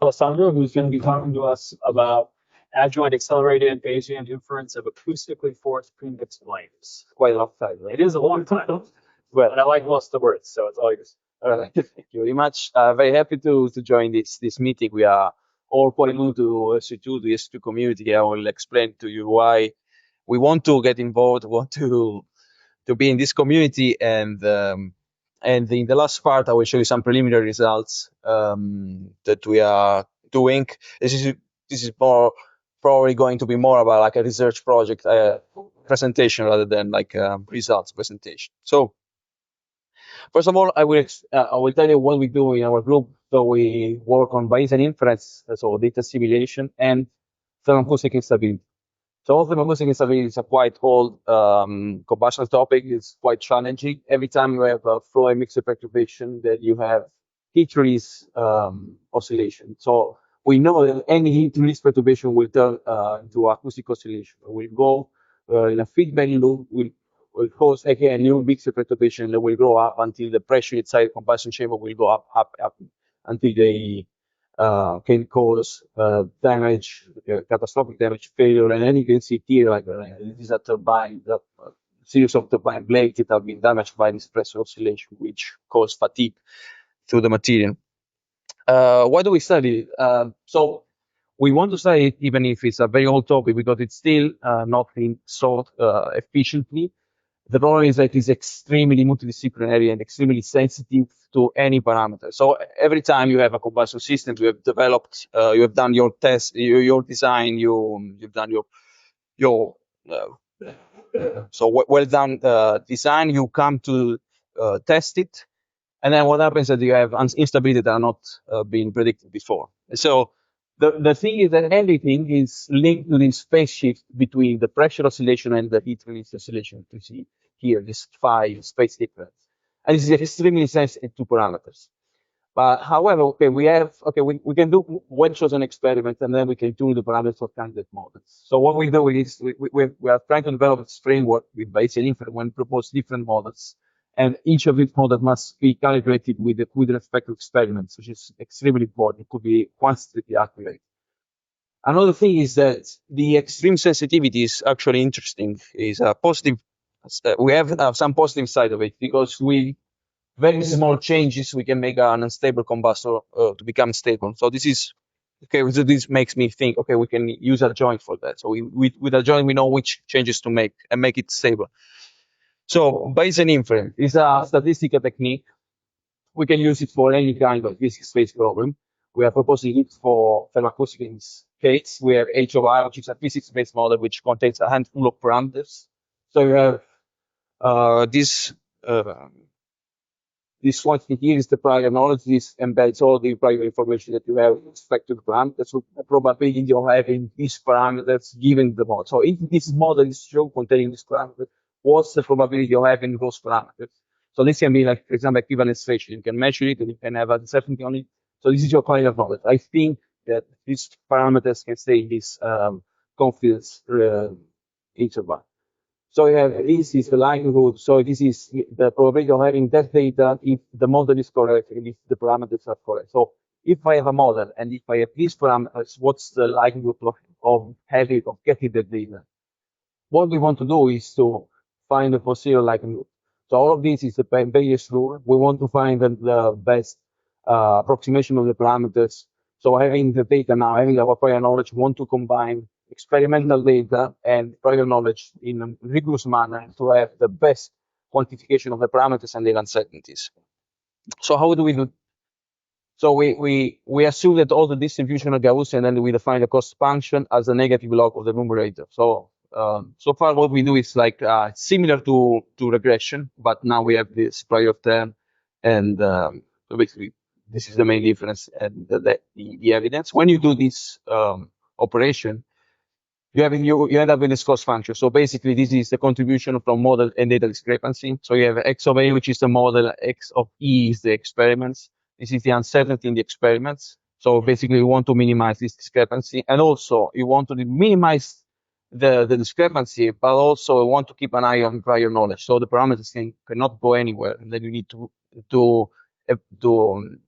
Alessandro, who's going to be talking to us about adjoint accelerated Bayesian inference of acoustically forced premixed flames. Quite a long title. It is a long title, but I like most of the words, so it's all yours. All right. Thank you very much. Very happy to join this meeting. We are all quite new to SU2, the SU2 community. I will explain to you why we want to get involved, want to be in this community, and in the last part, I will show you some preliminary results that we are doing. This is more probably going to be more about like a research project presentation rather than like a results presentation. So first of all, I will tell you what we do in our group. So we work on Bayesian inference, so data simulation, and thermoacoustic instability. So thermoacoustic instability is a quite old combustion topic. It's quite challenging. Every time you have a flow and mixture perturbation, that you have heat release oscillation. So we know that any heat release perturbation will turn into acoustic oscillation. We'll go in a feedback loop. Will cause again a new mixture perturbation that will go up until the pressure inside the combustion chamber will go up until they can cause damage, catastrophic damage, failure. And then you can see here, like this is a turbine, a series of turbine blades that have been damaged by this pressure oscillation, which cause fatigue through the material. Why do we study it? So we want to study it even if it's a very old topic because it's still not been solved efficiently. The problem is that it's extremely multidisciplinary and extremely sensitive to any parameter. So every time you have a combustion system, you have developed, you have done your test, your design, you've done your well done design. You come to test it, and then what happens is that you have instability that are not being predicted before. So the thing is that everything is linked to this phase shift between the pressure oscillation and the heat release oscillation. You see here, this phi phase difference. And this is extremely sensitive to parameters. But however, we can do well-chosen experiments, and then we can tune the parameters for candidate models. So what we do is we are trying to develop this framework with Bayesian inference when we propose different models. And each of these models must be calibrated with respect to experiments, which is extremely important. It could be quantitatively accurate. Another thing is that the extreme sensitivity is actually interesting. Is a positive. We have some positive side of it because very small changes we can make an unstable combustor to become stable. So this is okay. So this makes me think. Okay, we can use Adjoint for that. So with Adjoint we know which changes to make and make it stable. So Bayesian inference is a statistical technique. We can use it for any kind of physics-based problem. We are proposing it for thermoacoustic case. We have HOI, which is a physics-based model which contains a handful of parameters. So you have this quantity here is the prior knowledge. This embeds all the prior information that you have with respect to the parameters. So the probability of having these parameters given the model. So if this model is shown containing this parameter, what's the probability of having those parameters? So this can be like, for example, equivalence ratio. You can measure it and you can have uncertainty on it. So this is your kind of knowledge. I think that these parameters can stay in this confidence interval. So you have this is the likelihood. So this is the probability of having that data if the model is correct and if the parameters are correct. So if I have a model and if I have these parameters, what's the likelihood of getting the data? What we want to do is to find the posterior likelihood. So all of this is the Bayes rule. We want to find the best approximation of the parameters. So having the data now, having our prior knowledge, we want to combine experimental data and prior knowledge in a rigorous manner to have the best quantification of the parameters and their uncertainties. So how do we do? So we assume that all the distribution are Gaussian, and we define the cost function as a negative log of the numerator. So so far what we do is like similar to regression, but now we have this prior term, and so basically this is the main difference and the evidence. When you do this operation, you end up with this cost function. So basically, this is the contribution from model and data discrepancy. So you have x of a, which is the model, x of e is the experiments. This is the uncertainty in the experiments. So basically, you want to minimize this discrepancy, and also you want to minimize the discrepancy, but also you want to keep an eye on prior knowledge. So the parameters cannot go anywhere, and then you need to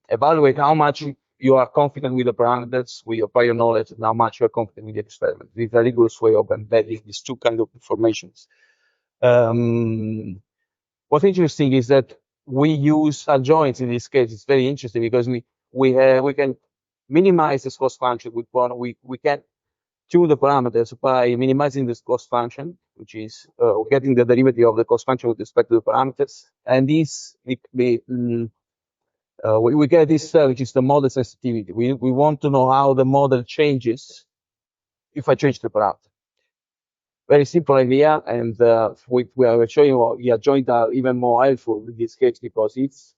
evaluate how much you are confident with the parameters, with your prior knowledge, and how much you are confident with the experiment. This is a rigorous way of embedding these two kinds of informations. What's interesting is that we use adjoints in this case. It's very interesting because we can minimize this cost function with one. We can tune the parameters by minimizing this cost function, which is getting the derivative of the cost function with respect to the parameters. And this we get this which is the model sensitivity. We want to know how the model changes if I change the parameter. Very simple idea, and we are showing the adjoint are even more helpful in this case because it's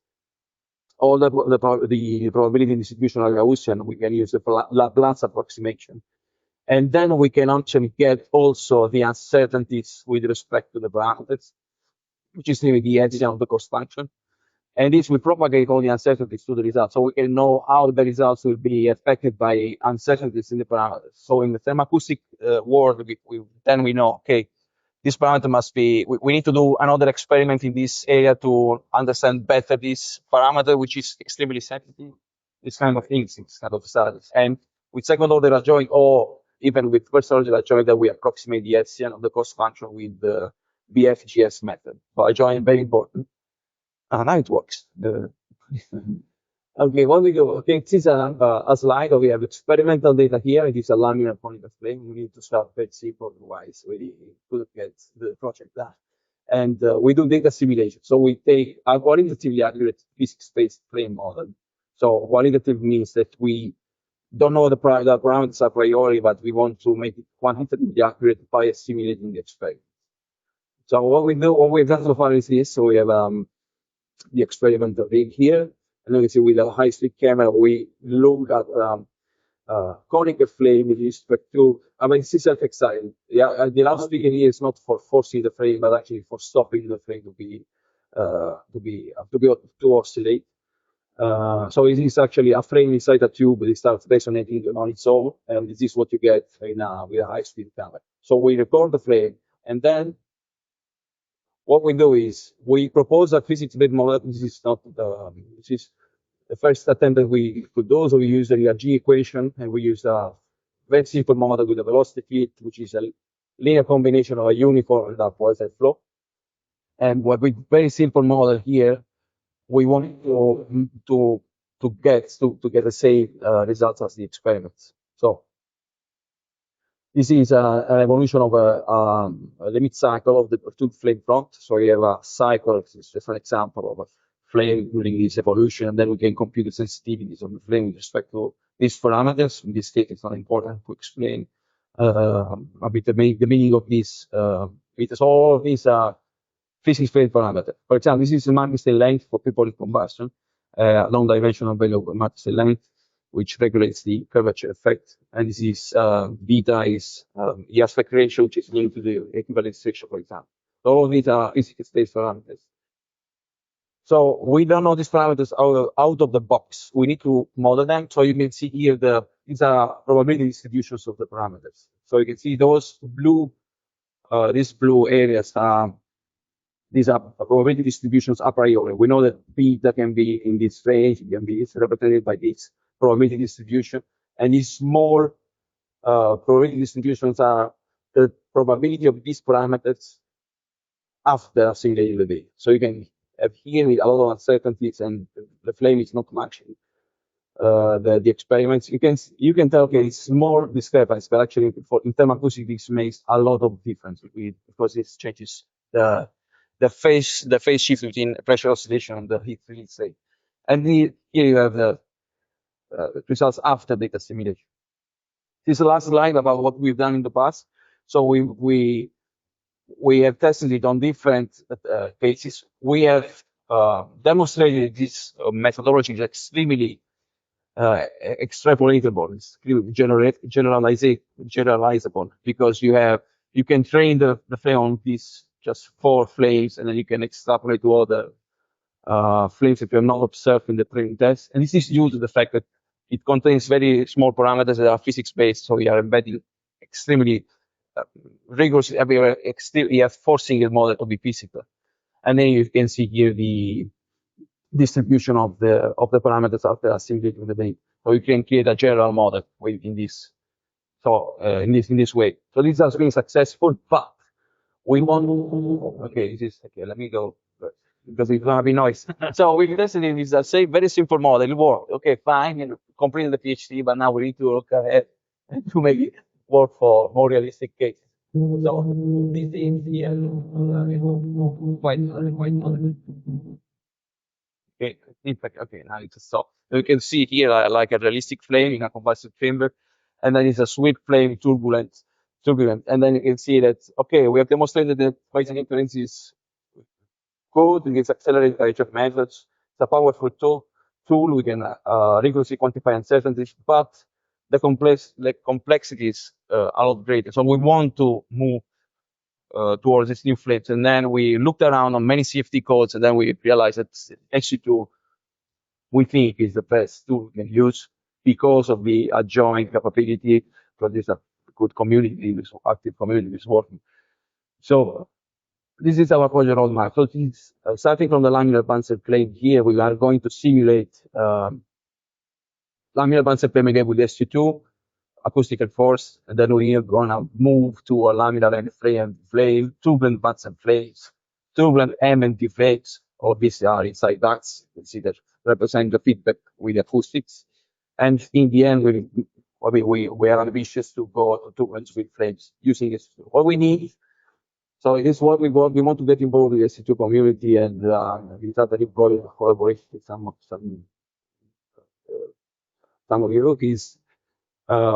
all the probability distribution of Gaussian. We can use the Laplace approximation, and then we can actually get also the uncertainties with respect to the parameters, which is really the edge of the cost function. And this will propagate all the uncertainties to the results. So we can know how the results will be affected by uncertainties in the parameters. So in the thermoacoustic world, then we know, okay, this parameter must be, we need to do another experiment in this area to understand better this parameter, which is extremely sensitive, this kind of things, this kind of studies. And with second order adjoint, or even with first order adjoint, that we approximate the Hessian of the cost function with the BFGS method. So adjoint, very important. Now it works. Okay, what we do? Okay, this is a slide. We have experimental data here. It is a laminar conical flame. We need to start very simple, otherwise we couldn't get the project done. And we do data simulation. So we take a qualitatively accurate physics-based flame model. So qualitative means that we don't know the parameters a priori, but we want to make it quantitatively accurate by simulating the experiment. So what we've done so far is this. So we have the experimental rig here. And you can see with a high-speed camera, we look at conical flame with respect to, this is self-exciting. Yeah, the loudspeaker here is not for forcing the flame, but actually for stopping the flame to oscillate. So it is actually a flame inside a tube that starts resonating on its own, and this is what you get with a high-speed camera. So we record the flame, and then what we do is we propose a physics-based model. This is the first attempt that we could do. So we use the G equation, and we use a very simple model with a velocity field, which is a linear combination of a uniform and a Poisson flow. And with very simple model here, we want to get the same results as the experiments. So this is an evolution of a limit cycle of the tube flame front. So you have a cycle. This is just an example of a flame during this evolution, and then we can compute the sensitivities of the flame with respect to these parameters. In this case, it's not important to explain a bit the meaning of this. Because all these are physics-based parameters. For example, this is the Markstein length for people in combustion, long-dimensional value of Markstein length, which regulates the curvature effect. And this is beta is the aspect ratio, which is linked to the equivalence ratio, for example. So all of these are physics-based parameters. So we don't know these parameters out of the box. We need to model them. So you can see here these are probability distributions of the parameters. So you can see those these blue areas are these are probability distributions a priori. We know that beta can be in this range, it can be represented by this probability distribution. And these small probability distributions are the probability of these parameters after simulating the data. So you can have here a lot of uncertainties, and the flame is not matching the experiments. You can tell, okay, it's more discrepancy, but actually in thermoacoustics this makes a lot of difference because it changes the phase shift between pressure oscillation and the heat release rate. And here you have the results after data simulation. This is the last slide about what we've done in the past. So we have tested it on different cases. We have demonstrated this methodology is extremely extrapolatable. It's generalizable because you can train the flame on these just 4 flames, and then you can extrapolate to other flames that you have not observed in the training test. And this is due to the fact that it contains very small parameters that are physics-based, so we are embedding extremely rigorously. We are forcing the model to be physical. And then you can see here the distribution of the parameters after assimilating the data. So you can create a general model in this. So in this way. So this has been successful, but we want. Okay, this is okay. Let me go because it's gonna be noise. So we tested in this same very simple model. It worked. Okay, fine, and completed the PhD, but now we need to look ahead to make it work for more realistic cases. So this is here. Quite. Okay, in fact, okay, now it's a stop. You can see here like a realistic flame in a combustion chamber, and then it's a sweet flame, turbulent. And then you can see that, okay, we have demonstrated that Bayesian inference is good, it's accelerated by Adjoint methods, it's a powerful tool, we can rigorously quantify uncertainties, but the complexities are a lot greater. So we want to move towards these new flames. And then we looked around on many CFD codes, and then we realized that SU2 we think is the best tool we can use because of the adjoint capability, because there's a good community, this active community is working. So this is our project roadmap. So this, starting from the laminar Bunsen plane here, we are going to simulate laminar Bunsen plane again with SU2, Acoustically-Forced, and then we are gonna move to a laminar and flame, turbulent Bunsen flames, turbulent MNT flames, or VCR inside ducts. You can see that represent the feedback with the acoustics. And in the end, we are ambitious to go to turbulent with flames using this. What we need. So it is what we want. We want to get involved with the SU2 community, and we start to collaborate with some of you.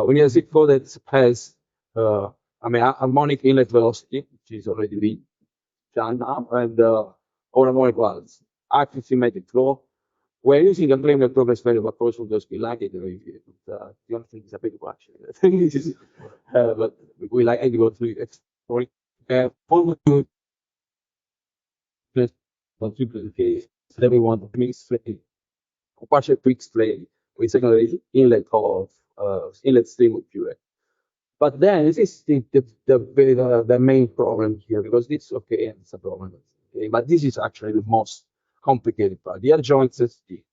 We need a zip code that has, harmonic inlet velocity, which is already been done now, and harmonic balance, active symmetric flow. We're using a plane progress value approach from those we like it. The only thing is a bit actually. The thing is, but we like it. Go through exploring. Case. Then we want to mix flame, partial mixed flame with secondary inlet of inlet stream of pure. But then this is the main problem here, because this okay, it's a problem. Okay, but this is actually the most complicated part. The adjoint sensitivity.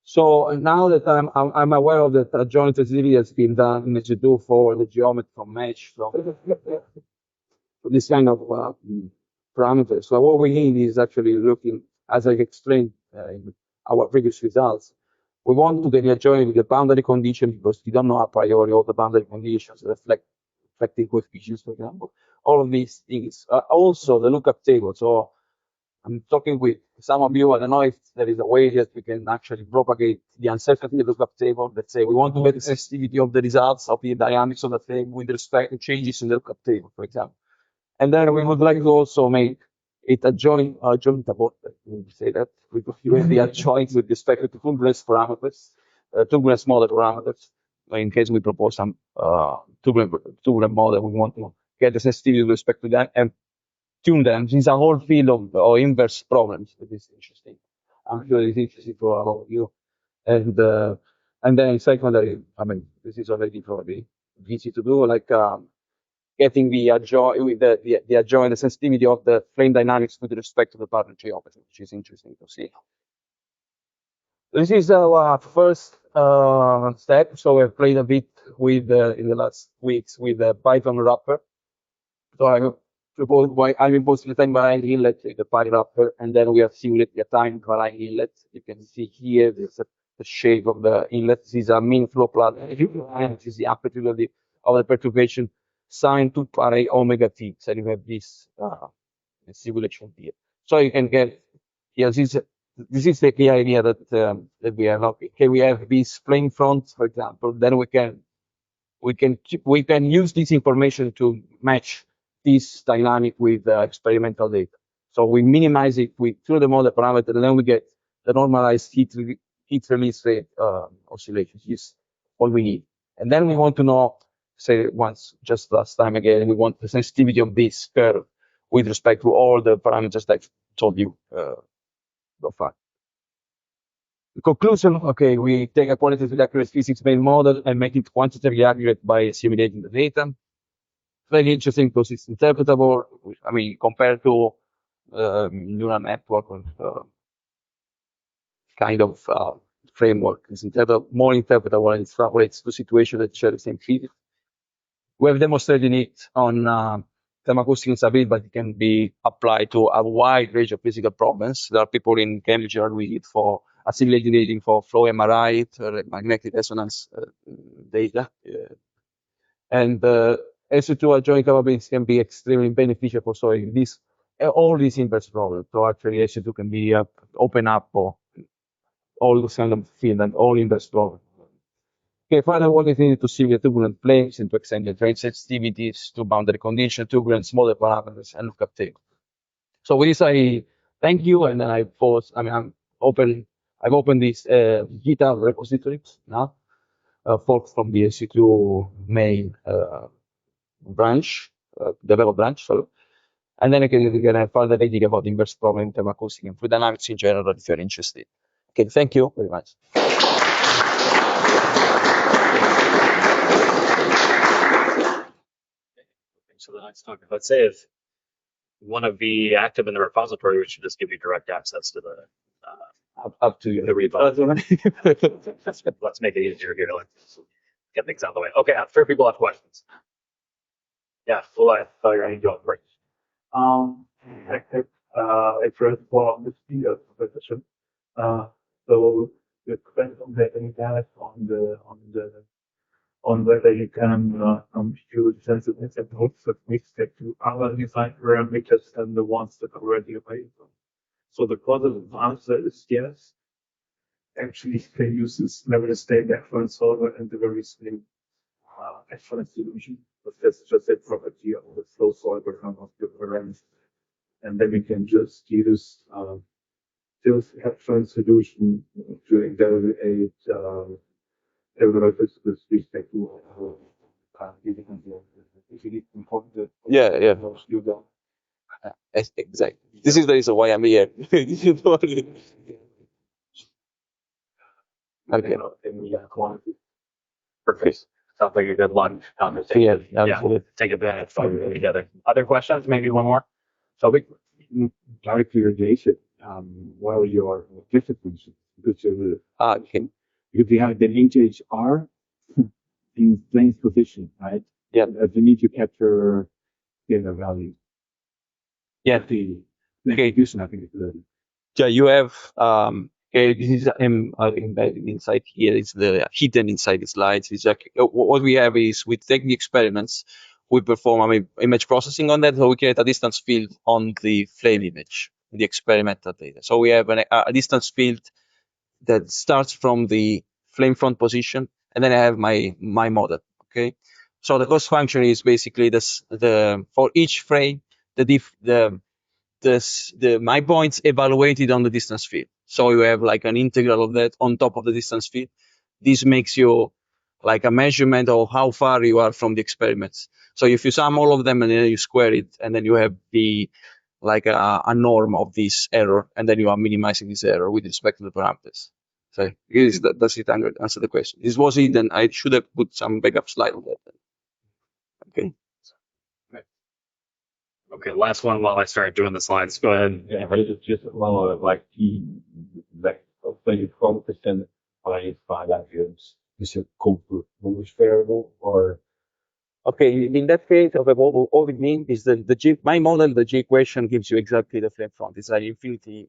So now that I'm aware of that adjoint sensitivity has been done in SU2 for the geometry from mesh, so this kind of parameters. So what we need is actually looking, as I explained in our previous results, we want to get the adjoint with the boundary condition, because we don't know a priori all the boundary conditions, reflecting coefficients, for example, all of these things. Also the lookup table. So I'm talking with some of you. I don't know if there is a way that we can actually propagate the uncertainty of the lookup table. Let's say we want to get the sensitivity of the results of the dynamics of the frame with respect to changes in the lookup table, for example. And then we would like to also make it adjointable. We say that we could use the adjoint with respect to turbulence parameters, turbulence model parameters. In case we propose some turbulent model, we want to get the sensitivity with respect to that and tune them. This is a whole field of inverse problems. It is interesting. I'm sure it's interesting for all of you. And then secondary, this is already probably easy to do, like getting the adjoint with the adjoint, the sensitivity of the flame dynamics with respect to the partner geometry, which is interesting to see. This is our first step. So we've played a bit with in the last weeks with the Python wrapper. So I impose the time varying inlet with the Pi wrapper, and then we have simulated the time varying inlet. You can see here the shape of the inlet. This is a mean flow plot, and this is the amplitude of the perturbation sine 2 pi omega t. So you have this simulation here. So you can get this is the key idea that we have. Okay, we have this plane front, for example. Then we can use this information to match this dynamic with experimental data. So we minimize it through the model parameter, and then we get the normalized heat release rate oscillations. Is all we need. And then we want to know, say once, just last time again, we want the sensitivity of this curve with respect to all the parameters that I told you so far. The conclusion, okay, we take a quantitatively accurate physics-based model and make it quantitatively accurate by simulating the data. Very interesting because it's interpretable. Compared to neural network, kind of framework. It's more interpretable and extrapolates to situations that share the same physics. We have demonstrated it on thermoacoustic instability, but it can be applied to a wide range of physical problems. There are people in Cambridge who are doing it for assimilating for flow MRI, magnetic resonance data. And SU2 adjoint capabilities can be extremely beneficial for solving all these inverse problems. So actually, SU2 can be open up for all those kind of field and all inverse problems. Okay, further work is needed to simulate turbulent planes and to extend the train sensitivities to boundary condition, turbulence, model parameters, and lookup table. So with this, I thank you, and then I've opened this GitHub repository now, forked from the SU2 main branch, develop branch, sorry. And then I can have further reading about inverse problem in thermoacoustic and fluid dynamics in general if you're interested. Okay, thank you very much. So the next talk, let's say if you want to be active in the repository, we should just give you direct access to the up to you. the repo. Let's make it easier here. Let's get things out of the way. Okay, I'm sure people have questions. Yeah, well, I thought you were going to go first. I first for the speed of competition. So the question that any data on whether you can use sensitiveness and also mix that to other design parameters than the ones that are already available. So the positive answer is yes. Actually, you can use this level state F1 solver and the very same F1 solution, but that's just a property of the flow solver of the parameters. And then we can just use this F1 solution to evaluate with respect to if it is important. Yeah. Exactly. This is the reason why I'm here. Okay. Quantity. Perfect. Sounds like a good lunch conversation. Yeah. Take advantage of it together. Other questions? Maybe one more. So we Clarification. What are your disciplines? Because Okay. because you have the HHR in plane's position, right? Yeah. You need to capture data value. Yeah. The execution, I think, is good. Yeah, you have okay, this is embedded inside here. It's the hidden inside the slides. It's like what we have is with technique experiments, we perform image processing on that, so we create a distance field on the flame image, the experimental data. So we have a distance field that starts from the flame front position, and then I have my model. Okay, so the cost function is basically this: for each frame, my points evaluated on the distance field. So you have like an integral of that on top of the distance field. This makes you like a measurement of how far you are from the experiments. So if you sum all of them and then you square it, and then you have like a norm of this error, and then you are minimizing this error with respect to the parameters. So does it answer the question? This was it, and I should have put some backup slide on that. Okay. Okay, last one while I start doing the slides. Go ahead. Yeah, but it's just one of like key, like, maybe 12% by that is a convolution variable or. Okay, in that case, all it means is that my model, the G equation gives you exactly the flame front. It's an infinitely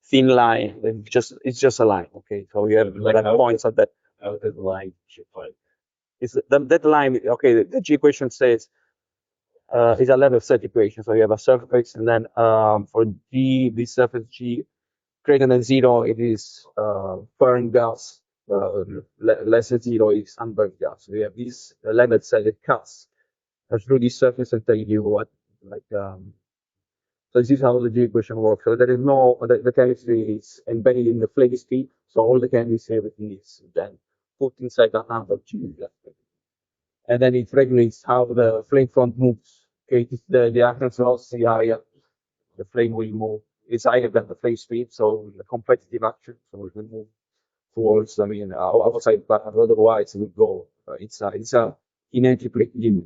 thin line. And it's just a line. Okay, so you have like points at that. How does the line shape like? It's that line. Okay, the G equation says is a level set equation. So you have a surface, and then for G, this surface G greater than 0, it is burned gas. Less than 0 is unburned gas. So you have this level set that cuts through this surface and tell you what so this is how the G equation works. So there is the chemistry is embedded in the flame speed. So all the chemistry, everything is then put inside a number G. And then it regulates how the flame front moves. Okay, it is the active velocity higher, the flame will move. It's higher than the flame speed, so the competitive action, so it will move towards, outside, but otherwise it will go. It's a kinetic limit.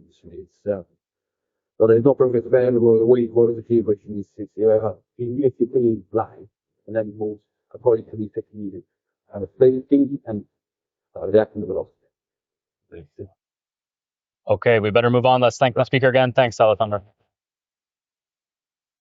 So there's no perfect variable. The way it works with the equation is you have a kinetic line, and then it moves according to the technique. predicting and reacting the velocity. Okay, we better move on. Let's thank the speaker again. Thanks, Alessandro.